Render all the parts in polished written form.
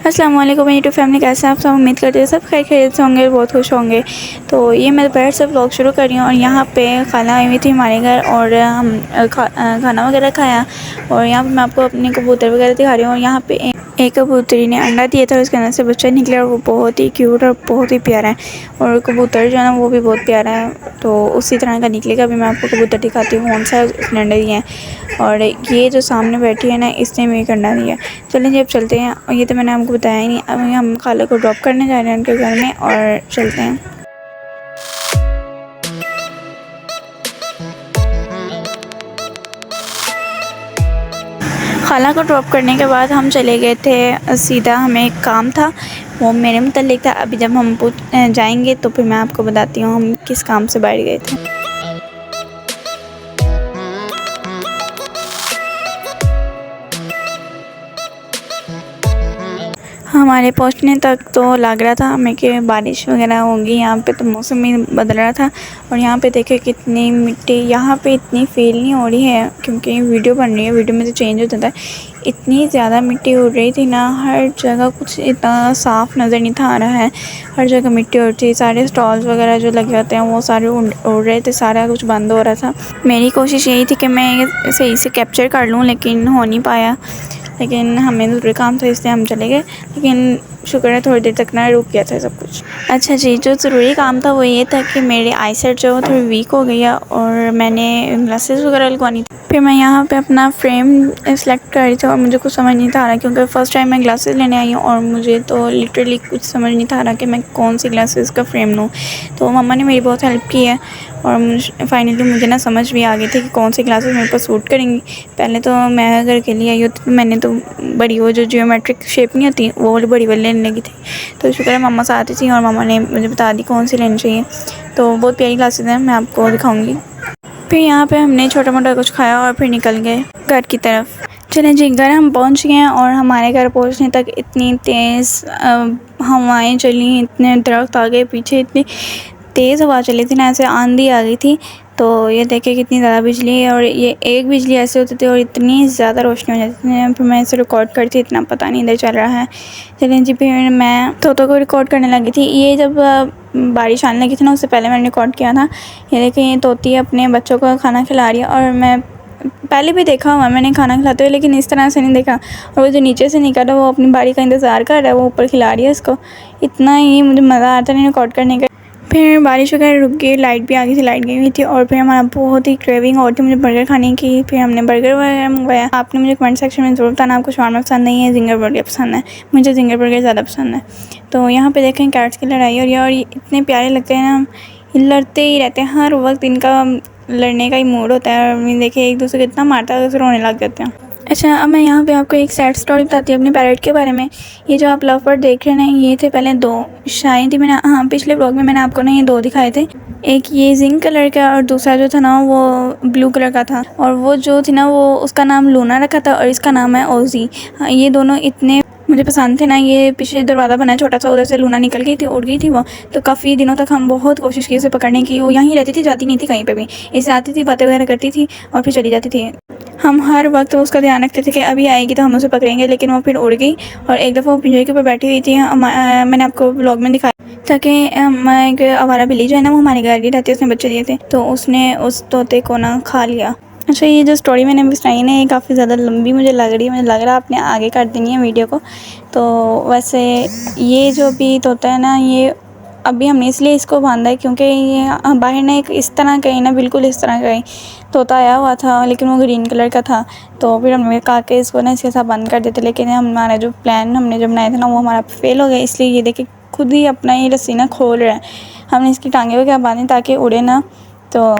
अस्सलाम वालेकुम YouTube family, कैसे आप सब? उम्मीद करते हैं सब खैर खैरियत से होंगे, बहुत खुश होंगे। तो ये मैं दोपहर से व्लॉग शुरू कर रही हूँ और यहाँ पे खाना आई हुई थी हमारे घर और हम खाना वगैरह खाया। और यहाँ पे मैं आपको अपने कबूतर वगैरह दिखा रही हूँ। और यहाँ पे एक कबूतरी ने अंडा दिया था, उसके अंदर से बच्चा निकला और वो बहुत ही क्यूट और बहुत ही प्यारा है। और कबूतर जो है ना वो भी बहुत प्यारा है, तो उसी तरह का निकलेगा। अभी मैं आपको कबूतर दिखाती हूँ कौन सा उसने अंडा दिया है। और ये जो सामने बैठी है ना, इसने भी एक अंडा दिया। चलें जी अब चलते हैं। और ये तो मैंने आपको बताया ही नहीं। अब हम खाला को ड्रॉप करने जा रहे हैं उनके घर में और चलते हैं। खाला को ड्रॉप करने के बाद हम चले गए थे सीधा, हमें एक काम था वो मेरे मुताल्लिक था। अभी जब हम जाएंगे तो फिर मैं आपको बताती हूँ हम किस काम से बाहर गए थे। हमारे पहुंचने तक तो लग रहा था हमें कि बारिश वगैरह होगी, यहाँ पे तो मौसम ही बदल रहा था। और यहाँ पे देखे कितनी मिट्टी, यहाँ पे इतनी फील नहीं हो रही है क्योंकि वीडियो बन रही है, वीडियो में तो चेंज हो जाता है। इतनी ज़्यादा मिट्टी उड़ रही थी ना, हर जगह कुछ इतना साफ़ नज़र नहीं था आ रहा है, हर जगह मिट्टी उड़ थी। सारे स्टॉल्स वगैरह जो लगे होते हैं वो सारे उड़ रहे थे, सारा कुछ बंद हो रहा था। मेरी कोशिश यही थी कि मैं सही से कैप्चर कर लूँ, लेकिन हो नहीं पाया। लेकिन हमें ज़रूरी काम था इसलिए हम चले गए, लेकिन शुक्र है थोड़ी देर तक ना रुक गया था सब कुछ। अच्छा जी, जो ज़रूरी काम था वो ये था कि मेरी आई साइट जो थोड़ी वीक हो गई है और मैंने ग्लासेस वगैरह लगवानी थी। फिर मैं यहाँ पे अपना फ्रेम सेलेक्ट कर रही थी और मुझे कुछ समझ नहीं था आ रहा, क्योंकि फ़र्स्ट टाइम मैं ग्लासेस लेने आई हूँ और मुझे तो लिटरली कुछ समझ नहीं था आ रहा कि मैं कौन सी ग्लासेस का फ्रेम लूँ। तो मम्मा ने मेरी बहुत हेल्प की है और फाइनली मुझे ना समझ भी आ गई थी कि कौन सी ग्लासेस मेरे पास सूट करेंगी। पहले तो मैं अगर के लिए आई होती तो मैंने तो बड़ी वो जो जियोमेट्रिक शेप नहीं होती वो बड़ी वाली लेने लगी थी। तो शुक्र है मम्मा साथ ही थी और मम्मा ने मुझे बता दी कौन सी लेनी चाहिए। तो बहुत प्यारी ग्लासेस हैं, मैं आपको दिखाऊंगी। फिर यहाँ पे हमने छोटा मोटा कुछ खाया और फिर निकल गए घर की तरफ। चलें जी, घर हम पहुँच गए हैं और हमारे घर पहुँचने तक इतनी तेज़ हवाएं चली, इतने दरख्त आ गए पीछे, इतनी तेज़ हवा चली थी ना, ऐसे आंधी आ गई थी। तो ये देखे कितनी ज़्यादा बिजली है, और ये एक बिजली ऐसे होती थी और इतनी ज़्यादा रोशनी हो जाती थी। फिर मैं इसे रिकॉर्ड करती, इतना पता नहीं इधर चल रहा है। चलें जी, फिर मैं तोतों को रिकॉर्ड करने लगी थी। ये जब बारिश आने लगी थी ना, उससे पहले मैंने रिकॉर्ड किया था। ये देखें, ये तोती अपने बच्चों को खाना खिला रही है और मैं पहले भी देखा हुआ मैंने खाना खिलाते हुए, लेकिन इस तरह से नहीं देखा। और वो जो नीचे से निकला वो अपनी बारी का इंतज़ार कर रहा है, वो ऊपर खिला रही है उसको। इतना ही मुझे मज़ा आता नहीं रिकॉर्ड करने का। फिर बारिश वगैरह रुक गई, लाइट भी आ गई थी, लाइट गई हुई थी और फिर हमारा बहुत ही क्रेविंग हो रही थी मुझे बर्गर खाने की। फिर हमने बर्गर वगैरह मंगवाया। आपने मुझे कमेंट सेक्शन में ज़रूर बताना आपको शाwarma पसंद नहीं है, जिंगर बर्गर पसंद है। मुझे जिंगर बर्गर ज़्यादा पसंद है। तो यहाँ पे देखें कैट्स की लड़ाई हो रही है और ये इतने प्यारे लगते हैं ना, ये लड़ते ही रहते हैं हर वक्त, इनका लड़ने का ही मूड होता है। और देखिए एक दूसरे को इतना मारता है तो रोने लग जाते हैं। अच्छा, अब मैं यहाँ पे आपको एक सैड स्टोरी बताती हूँ अपने पैरट के बारे में। ये जो आप लव बर्ड देख रहे हैं ना, ये थे पहले दो, शायद ही मैंने पिछले ब्लॉग में मैंने आपको ना ये दो दिखाए थे। एक ये जिंक कलर का और दूसरा जो था ना वो ब्लू कलर का था। और वो जो थी ना वो उसका नाम लूना रखा था और इसका नाम है ओजी। ये दोनों इतने मुझे पसंद थे ना। ये पीछे दरवाज़ा बना छोटा सा, उधर से लूना निकल गई थी, उड़ गई थी वो। तो काफ़ी दिनों तक हम बहुत कोशिश की उसे पकड़ने की। वो यहीं रहती थी, जाती नहीं थी कहीं पे भी। इसे आती थी, बातें वगैरह करती थी और फिर चली जाती थी। हम हर वक्त उसका ध्यान रखते थे कि अभी आएगी तो हम उसे पकड़ेंगे, लेकिन वो फिर उड़ गई। और एक दफ़ा वो पिंजरे के ऊपर बैठी हुई थी, मैंने आपको ब्लॉग में दिखाया ताकि एक आवारा बिल्ली जो है ना वो हमारे घर की रहती है, उसने बच्चे दिए थे, तो उसने उस तोते को ना खा लिया। अच्छा, ये जो स्टोरी मैंने अभी सुनाई ना, ये काफ़ी ज़्यादा लंबी मुझे लग रही है। मुझे लग रहा है आपने आगे कर देनी है वीडियो को। तो वैसे ये जो भी तोता है ना, ये अभी हमने इसलिए इसको बांधा है क्योंकि ये बाहर ना एक इस तरह का ही ना, बिल्कुल इस तरह का ही तोता आया हुआ था, लेकिन वो ग्रीन कलर का था। तो फिर हमने कहा कि इसको ना इसके साथ बंद कर देते, लेकिन हमारा जो प्लान हमने जो बनाया था ना वो हमारा फेल हो गया। इसलिए ये देखिए खुद ही अपना ये रस्सी ना खोल रहा है। हमने इसकी टांगें वगैरह बांधी ताकि उड़े ना, तो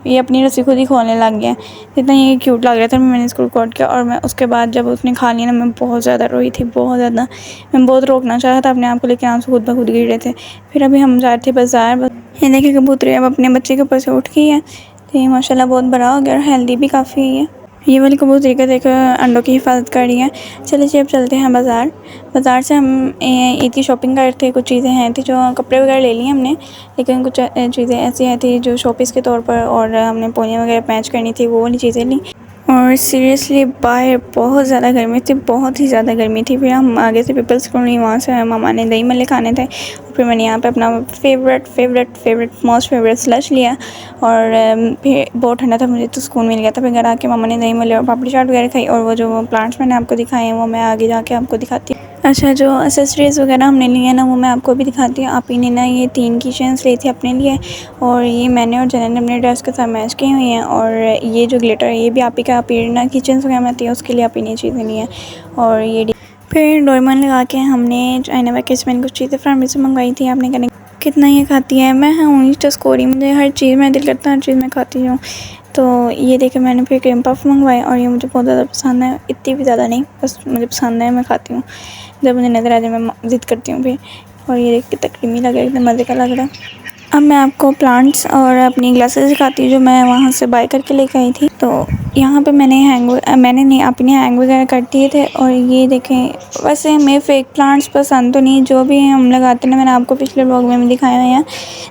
ये अपनी रस्सी खुद ही खोलने लग गया। इतना ये क्यूट लग रहा था, मैंने इसको रिकॉर्ड किया। और मैं उसके बाद जब उसने खा लिया ना, मैं बहुत ज़्यादा रोई थी, बहुत ज़्यादा। मैं बहुत रोकना चाहा था अपने आप को, लेकिन आंसू खुद ब खुद गिर रहे थे। फिर अभी हम जा रहे थे बाज़ार। ये देखिए कबूतरी अब अपने बच्चे के ऊपर से उठ गई है, तो ये माशाल्लाह बहुत बड़ा हो गया और हेल्दी भी काफ़ी है। ये वाली कबूतरी का देखो अंडों की हिफाजत कर रही है। चलिए जी अब चलते हैं बाज़ार। बाज़ार से हम ईद की शॉपिंग कर रहे थे। कुछ चीज़ें हैं थी, जो कपड़े वगैरह ले लिए हमने, लेकिन कुछ चीज़ें ऐसी हैं थी जो शॉपीस के तौर पर, और हमने पोनियाँ वगैरह पैच करनी थी, वो वाली चीज़ें ली। और सीरियसली बाहर बहुत ज़्यादा गर्मी थी, बहुत ही ज़्यादा गर्मी थी। फिर हम आगे से पीपल्स कॉलोनी, वहाँ से मामा ने दही मल्ले खाने थे। फिर मैंने यहाँ पे अपना मोस्ट फेवरेट स्लश लिया और फिर बहुत ठंडा था, मुझे तो सुकून मिल गया था। फिर घर आके मामा ने दही मल्ले और पापड़ी चाट वगैरह खाई। और वो जो प्लांट्स मैंने आपको दिखाए हैं वो मैं आगे जाके आपको दिखाती हूँ। अच्छा, जो एसेसरीज़ वगैरह हमने लिए हैं ना वो मैं आपको भी दिखाती हूँ। आप ही ने ना ये 3 की चेन्स ली थी अपने लिए और ये मैंने और जनन ने अपने ड्रेस के साथ मैच की हुई हैं। और ये जो ग्लिटर है ये भी आप ही का, आप ही ना की चेन्स वगैरह में आती है उसके लिए आप ही ने चीज़ें ली हैं। और ये फिर डोरेमोन लगा के हमने चाइना पैकेज में कुछ चीज़ें फ्रेंड से मंगवाई थी। आपने कहने कितना ये खाती है, मैं हूँ चस्कोरी, मुझे हर चीज़ में दिल करता है, हर चीज़ मैं खाती हूँ। तो ये देखे मैंने फिर क्रीम पफ मंगवाए और ये मुझे बहुत ज़्यादा पसंद है, इतनी भी ज़्यादा नहीं, बस मुझे पसंद है, मैं खाती हूँ जब मुझे नज़र आ जाए, मैं ज़िद करती हूँ फिर। और ये देख कितना क्रीमी लग रहा है, एकदम मज़े का लग रहा है। अब मैं आपको प्लांट्स और अपनी ग्लासेस दिखाती हूँ जो मैं वहाँ से बाय करके लेके आई थी। तो यहाँ पे मैंने नहीं अपने हैंग वगैरह कर दिए थे। और ये देखें, वैसे हमें फेक प्लांट्स पसंद तो नहीं, जो भी हम लगाते हैं ना, मैंने आपको पिछले व्लॉग में भी दिखाया है,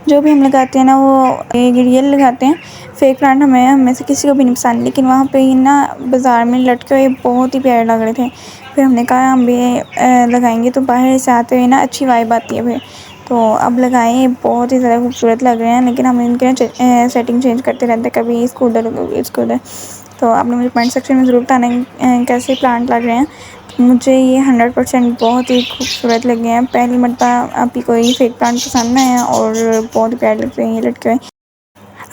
जो भी हम लगाते हैं ना वो रियल लगाते हैं। फेक प्लांट हमें से किसी को भी नहीं पसंद। लेकिन वहाँ पे ना बाज़ार में लटके हुए बहुत ही प्यारे लग रहे थे। फिर हमने कहा हम भी लगाएंगे, तो बाहर से आते हुए ना अच्छी वाइब आती है फिर। तो अब लगाए, बहुत ही ज़्यादा खूबसूरत लग रहे हैं। लेकिन हम इनके सेटिंग चेंज करते रहते हैं, कभी इसको उधर कभी इसको उधर। तो आपने मुझे कमेंट सेक्शन में ज़रूर बताना कैसे प्लांट लग रहे हैं। मुझे ये 100% बहुत ही खूबसूरत लगे हैं। पहली मरतबा आप ही कोई फेक प्लांट पसंद आए हैं और बहुत ही प्यारे लगते हैं ये लटके हुए।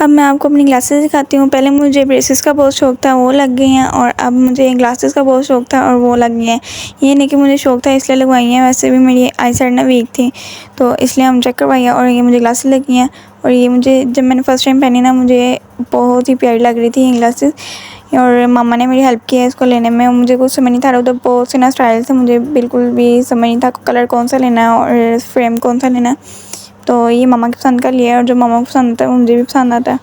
अब मैं आपको अपनी ग्लासेस दिखाती हूँ। पहले मुझे ब्रेसेस का बहुत शौक़ था, वो लग गई हैं। और अब मुझे ग्लासेस का बहुत शौक़ था और वो लग गई हैं। ये नहीं कि मुझे शौक़ था इसलिए लगवाई हैं, वैसे भी मेरी आई साइड ना वीक थी तो इसलिए हम चेक करवाई है। और ये मुझे ग्लासेस लगी हैं और ये मुझे जब मैंने फ़र्स्ट टाइम पहनी ना, मुझे बहुत ही प्यारी लग रही थी ये ग्लासेस। और मामा ने मेरी हेल्प की है इसको लेने में। मुझे कुछ समझ नहीं था, उधर बहुत से ना स्टाइल थे, मुझे बिल्कुल भी समझ नहीं था कलर कौन सा लेना है और फ्रेम कौन सा लेना है। तो ये मामा की पसंद का लिया है और जो मामा को पसंद आता है वो मुझे भी पसंद आता है।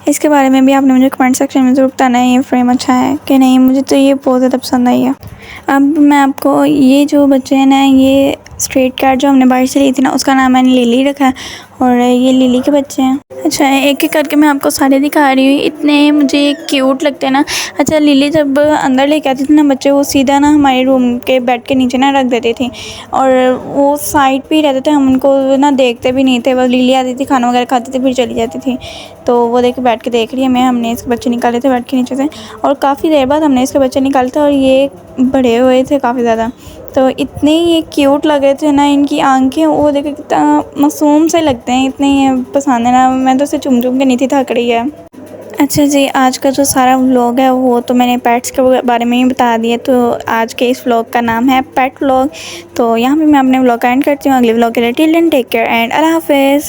इसके बारे में भी आपने मुझे कमेंट सेक्शन में ज़रूर बताना है ये फ्रेम अच्छा है कि नहीं। मुझे तो ये बहुत ज़्यादा पसंद आई है। अब मैं आपको ये जो बच्चे हैं ना, ये स्ट्रीट कैट जो हमने बाहर से ली थी ना, उसका नाम मैंने लिली रखा है और ये लिली के बच्चे हैं। अच्छा, एक एक करके मैं आपको सारे दिखा रही हूँ, इतने मुझे क्यूट लगते हैं ना। अच्छा, लिली जब अंदर लेके आती थी ना बच्चे, वो सीधा ना हमारे रूम के बेड के नीचे ना रख देती थी और वो साइड पे ही रहते थे, हम उनको ना देखते भी नहीं थे। बस लिली आती थी, खाना वगैरह खाती थी, फिर चली जाती थी। तो वो देख के बैठ के देख रही है हमने इसके बच्चे निकाले थे बेड के नीचे से और काफ़ी देर बाद हमने इसके बच्चे निकाले थे और ये बड़े हुए थे काफ़ी ज़्यादा। तो इतने ये क्यूट लग रहे थे ना, इनकी आंखें वो देखो कितना मासूम से लगते हैं, इतने ये पसंद है ना, मैं तो उसे चुम चुम के नीचे थक रही है। अच्छा जी, आज का जो सारा व्लॉग है वो तो मैंने पेट्स के बारे में ही बता दिया। तो आज के इस व्लॉग का नाम है पेट व्लॉग। तो यहाँ पे मैं अपने व्लॉग का एंड करती हूँ। अगले व्लॉग के लिए till then take care and अल्लाह हाफ़िज़।